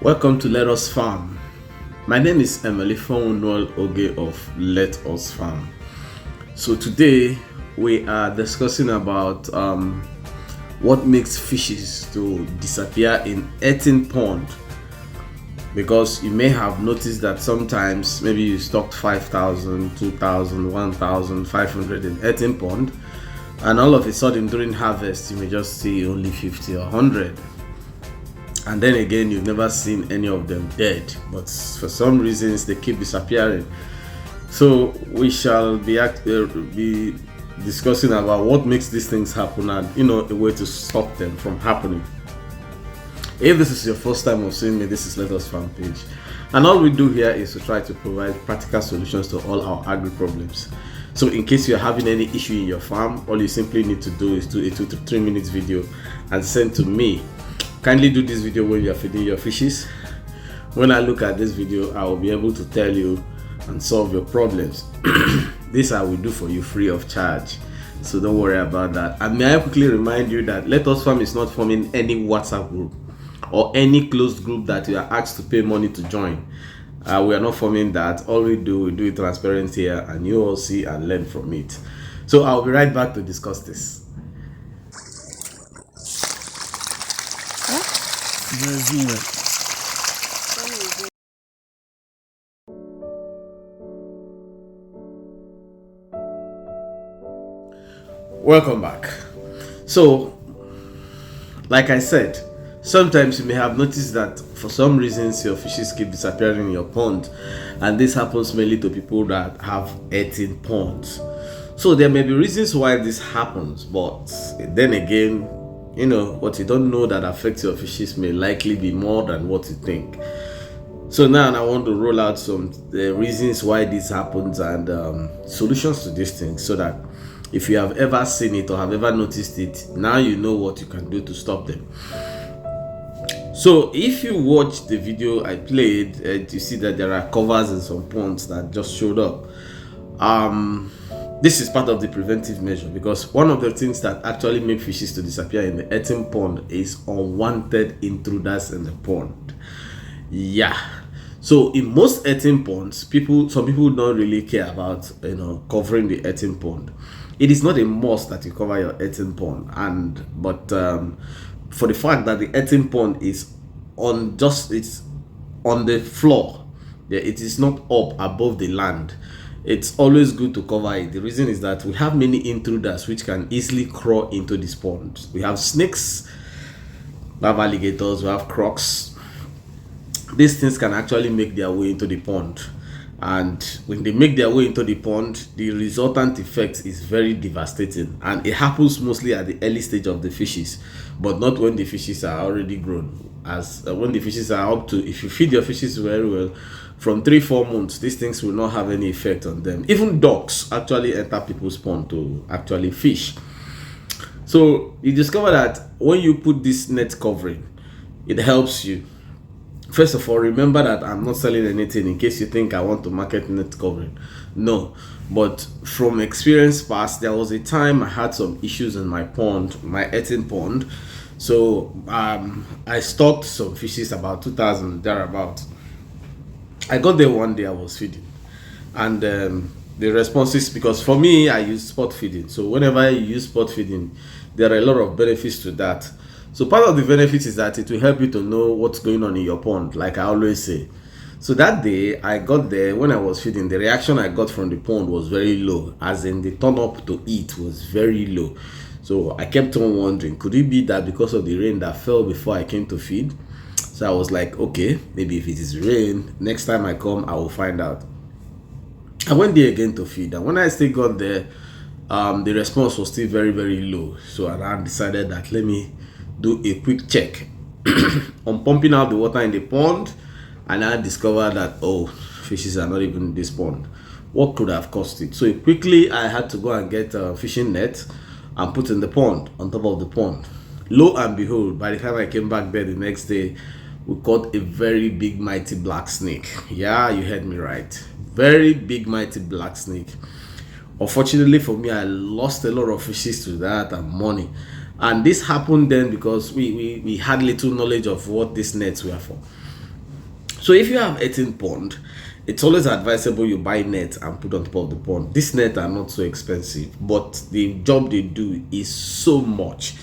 Welcome to Let Us Farm. My name is Emily Noel Oge of Let Us Farm. So today we are discussing about what makes fishes to disappear in earthen pond. Because you may have noticed that sometimes maybe you stocked 5,000, 2,000, 1,500 in earthen pond, and all of a sudden during harvest you may just see only 50 or 100. And then again, you've never seen any of them dead, but for some reasons they keep disappearing. So we shall be discussing about what makes these things happen and a way to stop them from happening. If this is your first time of seeing me, this is Let Us Farm page, and all we do here is to try to provide practical solutions to all our agri problems. So in case you're having any issue in your farm, all you simply need to do is do a 2 to 3 minutes video and send to me. Kindly do this video when you're feeding your fishes. When I look at this video, I will be able to tell you and solve your problems. This I will do for you free of charge, so don't worry about that. And may I quickly remind you that Let Us Farm is not forming any WhatsApp group or any closed group that you are asked to pay money to join. We are not forming that. All we do it transparent here, and you all see and learn from it. So I'll be right back to discuss this. Welcome back. So, like I said, sometimes you may have noticed that for some reasons your fishes keep disappearing in your pond, and this happens mainly to people that have earthen ponds. So there may be reasons why this happens, but then again, what you don't know that affects your fishes may likely be more than what you think. So now I want to roll out some reasons why this happens and solutions to these things, so that if you have ever seen it or have ever noticed it, now you know what you can do to stop them. So if you watch the video I played, you see that there are covers in some ponds that just showed up. This is part of the preventive measure, because one of the things that actually make fishes to disappear in the earthen pond is unwanted intruders in the pond. Yeah. So in most earthen ponds, some people don't really care about covering the earthen pond. It is not a must that you cover your earthen pond, but for the fact that the earthen pond is it's on the floor, it is not up above the land, it's always good to cover it. The reason is that we have many intruders which can easily crawl into this pond. We have snakes, we have alligators, we have crocs. These things can actually make their way into the pond, and when they make their way into the pond, the resultant effect is very devastating, and it happens mostly at the early stage of the fishes, but not when the fishes are already grown. As when the fishes are up to, if you feed your fishes very well, from 3-4 months, these things will not have any effect on them. Even ducks actually enter people's pond to actually fish. So you discover that when you put this net covering, it helps you. First of all, remember that I'm not selling anything in case you think I want to market net covering. No, but from experience past, there was a time I had some issues in my pond, my earthen pond. So I stocked some fishes, about 2,000 thereabout. I got there one day, I was feeding, and the responses, because for me I use spot feeding. So whenever you use spot feeding, there are a lot of benefits to that. So part of the benefits is that it will help you to know what's going on in your pond, like I always say. So that day I got there, when I was feeding, the reaction I got from the pond was very low, as in the turn up to eat was very low. So I kept on wondering, could it be that because of the rain that fell before I came to feed? So I was like, okay, maybe if it is rain, next time I come I will find out. I went there again to feed, and when I still got there, the response was still very, very low. So I decided that let me do a quick check on pumping out the water in the pond, and I discovered that fishes are not even in this pond. What could have caused it? So quickly I had to go and get a fishing net and put in the pond, on top of the pond. Lo and behold, by the time I came back there the next day, we caught a very big mighty black snake. Yeah, you heard me right, very big mighty black snake. Unfortunately for me, I lost a lot of fishes to that and money. And this happened then because we had little knowledge of what these nets were for. So if you have earthen pond, it's always advisable you buy net and put on top of the pond. These nets are not so expensive, but the job they do is so much.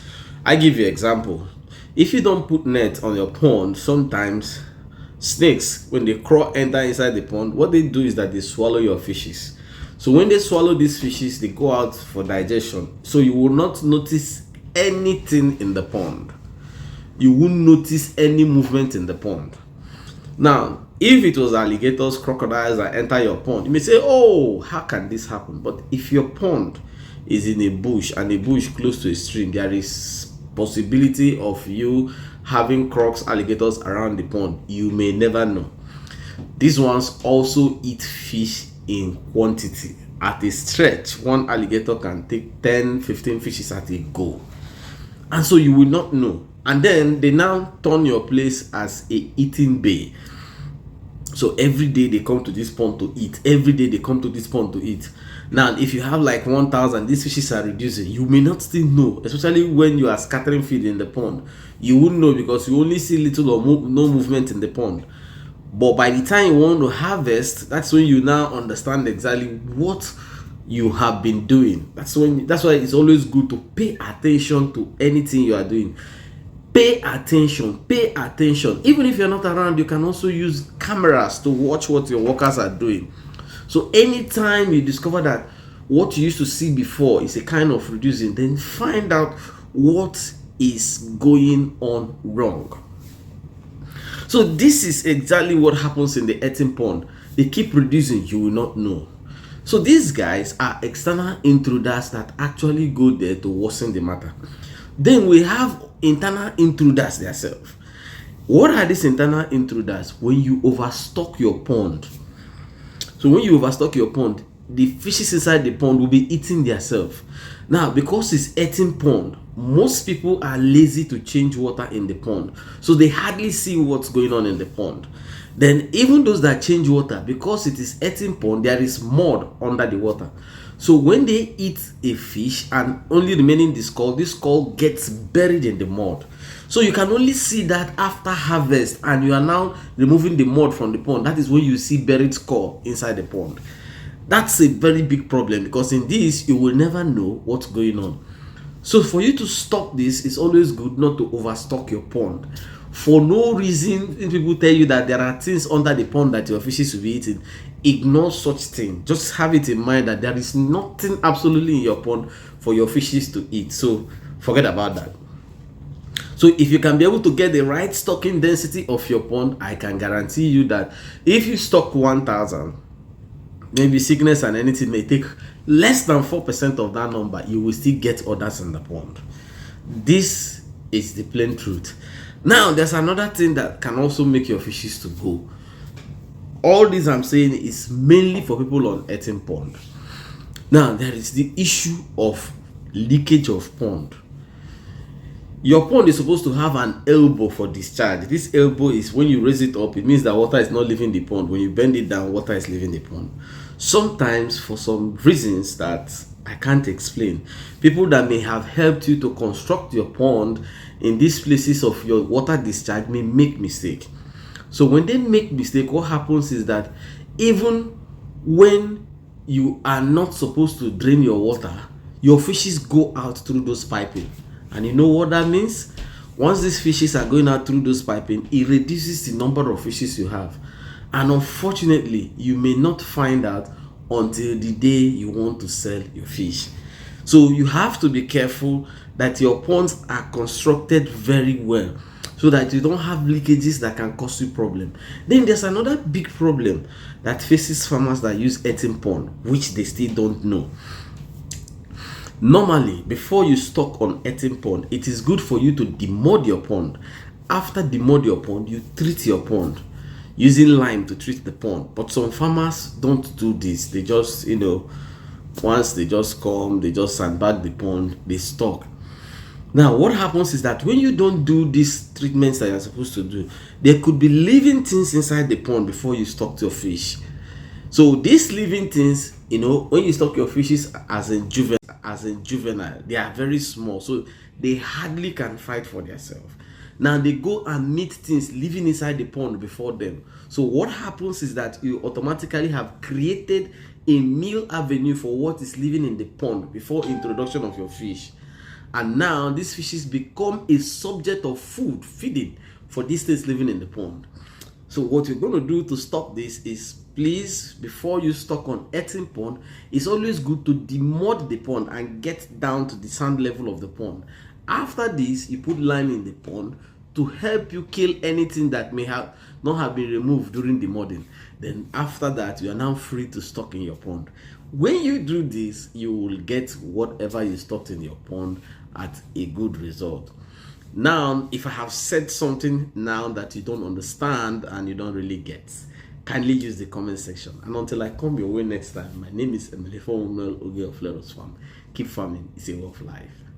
I give you an example. If you don't put net on your pond, sometimes snakes, when they crawl enter inside the pond, what they do is that they swallow your fishes. So when they swallow these fishes, they go out for digestion. So you will not notice anything in the pond. You won't notice any movement in the pond. Now, if it was alligators, crocodiles that enter your pond, you may say, oh, how can this happen? But if your pond is in a bush and a bush close to a stream, there is possibility of you having crocs, alligators around the pond. You may never know. These ones also eat fish in quantity. At a stretch, one alligator can take 10, 15 fishes at a go. And so you will not know. And then they now turn your place as a eating bay. So every day they come to this pond to eat. Every day they come to this pond to eat. Now, if you have like 1,000, these fishes are reducing. You may not still know, especially when you are scattering feed in the pond. You wouldn't know because you only see little or no movement in the pond. But by the time you want to harvest, that's when you now understand exactly what you have been doing. That's why it's always good to pay attention to anything you are doing. Pay attention. Even if you're not around, you can also use cameras to watch what your workers are doing. So anytime you discover that what you used to see before is a kind of reducing, then find out what is going on wrong. So this is exactly what happens in the earthen pond. They keep reducing, you will not know. So these guys are external intruders that actually go there to worsen the matter. Then we have internal intruders themselves. What are these internal intruders? When you overstock your pond. So when you overstock your pond, the fishes inside the pond will be eating themselves. Now, because it's earthen pond, most people are lazy to change water in the pond. So they hardly see what's going on in the pond. Then even those that change water, because it is earthen pond, there is mud under the water. So when they eat a fish and only remaining the skull, this skull gets buried in the mud. So you can only see that after harvest, and you are now removing the mud from the pond. That is when you see buried skull inside the pond. That's a very big problem, because in this you will never know what's going on. So for you to stop this, it's always good not to overstock your pond. For no reason, if people tell you that there are things under the pond that your fishes will be eating, ignore such thing. Just have it in mind that there is nothing absolutely in your pond for your fishes to eat. So forget about that. So if you can be able to get the right stocking density of your pond, I can guarantee you that if you stock 1,000, maybe sickness and anything may take less than 4% of that number, you will still get others in the pond. This is the plain truth. Now, there's another thing that can also make your fishes to go. All this I'm saying is mainly for people on earthen pond. Now, there is the issue of leakage of pond. Your pond is supposed to have an elbow for discharge. This elbow is when you raise it up, it means that water is not leaving the pond. When you bend it down, water is leaving the pond. Sometimes, for some reasons that I can't explain, people that may have helped you to construct your pond in these places of your water discharge may make mistake. So when they make mistake, what happens is that even when you are not supposed to drain your water, your fishes go out through those piping. And you know what that means? Once these fishes are going out through those piping, it reduces the number of fishes you have. And unfortunately, you may not find out until the day you want to sell your fish. So you have to be careful that your ponds are constructed very well, so that you don't have leakages that can cause you problem. Then there's another big problem that faces farmers that use earthen pond, which they still don't know. Normally, before you stock on earthen pond, it is good for you to demud your pond. After demud your pond, you treat your pond using lime to treat the pond. But some farmers don't do this. They just, once they just come, they just sandbag the pond, they stock. Now, what happens is that when you don't do these treatments that you're supposed to do, there could be living things inside the pond before you stock your fish. So these living things, when you stock your fishes as in juvenile, they are very small, so they hardly can fight for themselves. Now they go and meet things living inside the pond before them. So what happens is that you automatically have created a meal avenue for what is living in the pond before introduction of your fish. And now these fishes become a subject of food, feeding for these things living in the pond. So what you're going to do to stop this is, please, before you stock on earthen pond, it's always good to demud the pond and get down to the sand level of the pond. After this, you put lime in the pond to help you kill anything that may have not have been removed during the mudding. Then after that, you are now free to stock in your pond. When you do this, you will get whatever you stocked in your pond at a good result. Now, if I have said something now that you don't understand and you don't really get, kindly use the comment section. And until I come your way next time, my name is Emily Oge of Let Us Farm. Keep farming, it's a way of life.